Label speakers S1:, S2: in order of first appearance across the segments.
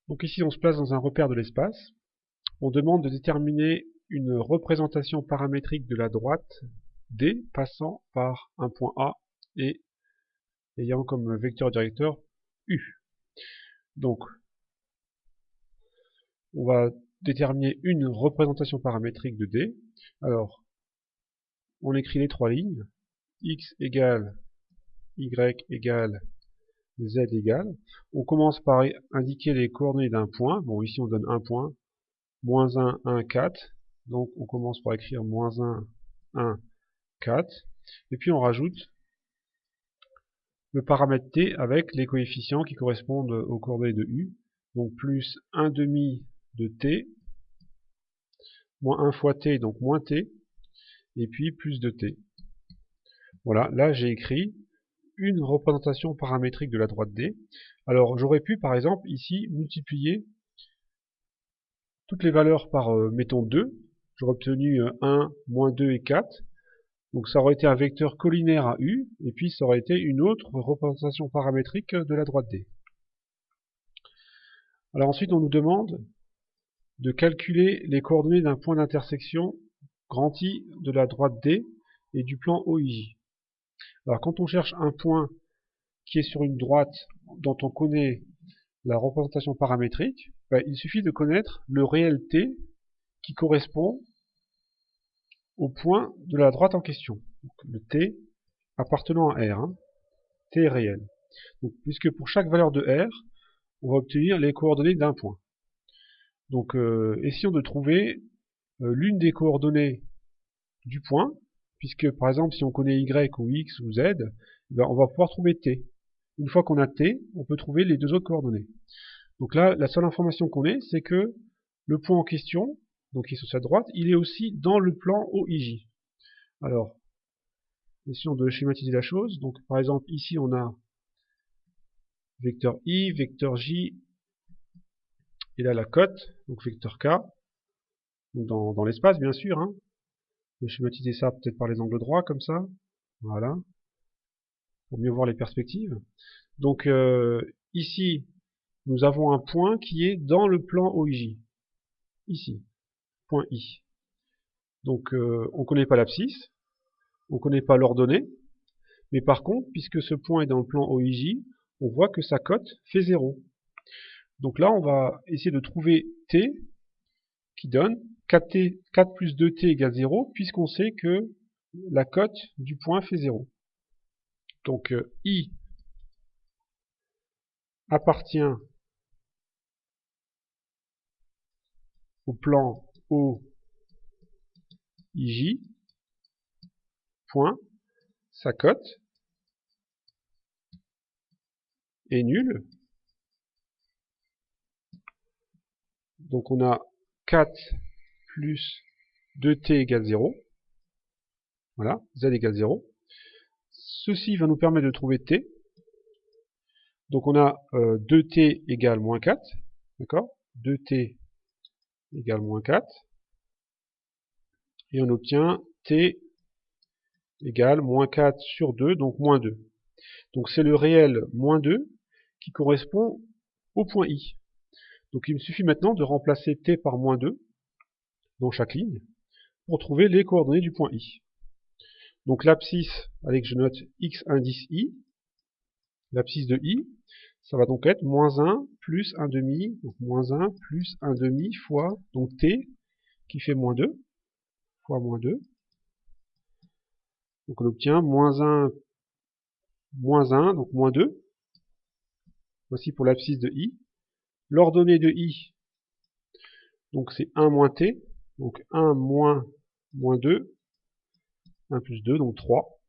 S1: Donc ici, on se place dans un repère de l'espace. On demande de déterminer une représentation paramétrique de la droite D passant par un point A et ayant comme vecteur directeur U. Donc, on va déterminer une représentation paramétrique de D. Alors, on écrit les trois lignes. X égale Y égale Z égale. On commence par indiquer les coordonnées d'un point. Bon, ici on donne un point. Moins 1, 1, 4. Donc on commence par écrire moins 1, 1, 4. Et puis on rajoute le paramètre t avec les coefficients qui correspondent aux coordonnées de u. Donc plus 1 demi de t, moins 1 fois t, donc moins t, et puis plus de t. Voilà, là j'ai écrit une représentation paramétrique de la droite D. Alors j'aurais pu par exemple ici multiplier toutes les valeurs par, mettons 2. J'aurais obtenu 1, moins 2 et 4. Donc ça aurait été un vecteur collinaire à U, et puis ça aurait été une autre représentation paramétrique de la droite D. Alors ensuite on nous demande de calculer les coordonnées d'un point d'intersection grand I de la droite D et du plan OIJ. Alors quand on cherche un point qui est sur une droite dont on connaît la représentation paramétrique, il suffit de connaître le réel t qui correspond au point de la droite en question. Donc, le t appartenant à R, t est réel. Donc, puisque pour chaque valeur de R, on va obtenir les coordonnées d'un point. Donc essayons de trouver l'une des coordonnées du point, puisque par exemple si on connaît Y ou X ou Z, on va pouvoir trouver t. Une fois qu'on a t, on peut trouver les deux autres coordonnées. Donc là, la seule information qu'on ait, c'est que le point en question, donc qui est sur sa droite, il est aussi dans le plan OIJ. Alors, essayons de schématiser la chose. Donc par exemple, ici on a vecteur I, vecteur J, et là la cote, donc vecteur K, donc dans l'espace bien sûr. Je vais schématiser ça peut-être par les angles droits, comme ça. Voilà, pour mieux voir les perspectives. Donc ici, nous avons un point qui est dans le plan OIJ. Ici, point I. Donc on ne connaît pas l'abscisse, on ne connaît pas l'ordonnée, mais par contre, puisque ce point est dans le plan OIJ, on voit que sa cote fait 0. Donc là, on va essayer de trouver t qui donne 4 plus 2t égale 0, puisqu'on sait que la cote du point fait 0. Donc I appartient au plan OIJ, point, sa cote est nulle. Donc on a 4 plus 2t égale 0. Voilà, z égale 0. Ceci va nous permettre de trouver t. Donc on a 2t égale moins 4. D'accord, 2t égale moins 4. Et on obtient t égale moins 4 sur 2, donc moins 2. Donc c'est le réel moins 2 qui correspond au point I. Donc il me suffit maintenant de remplacer t par moins 2 dans chaque ligne pour trouver les coordonnées du point I. Donc l'abscisse, allez que je note x indice I, l'abscisse de I, ça va donc être moins 1 plus 1 demi, donc moins 1 plus 1 demi fois, donc t qui fait moins 2, fois moins 2. Donc on obtient moins 1, donc moins 2. Voici pour l'abscisse de I. L'ordonnée de I, donc c'est 1 moins t, donc 1 moins 2, 1 plus 2, donc 3.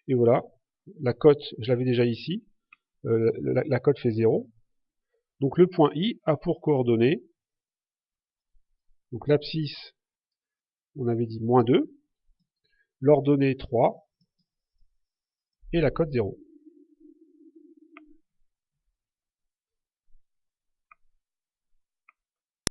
S1: Et voilà, la cote, je l'avais déjà ici, la cote fait 0. Donc le point I a pour coordonnées, donc l'abscisse, on avait dit moins 2, l'ordonnée 3, et la cote 0.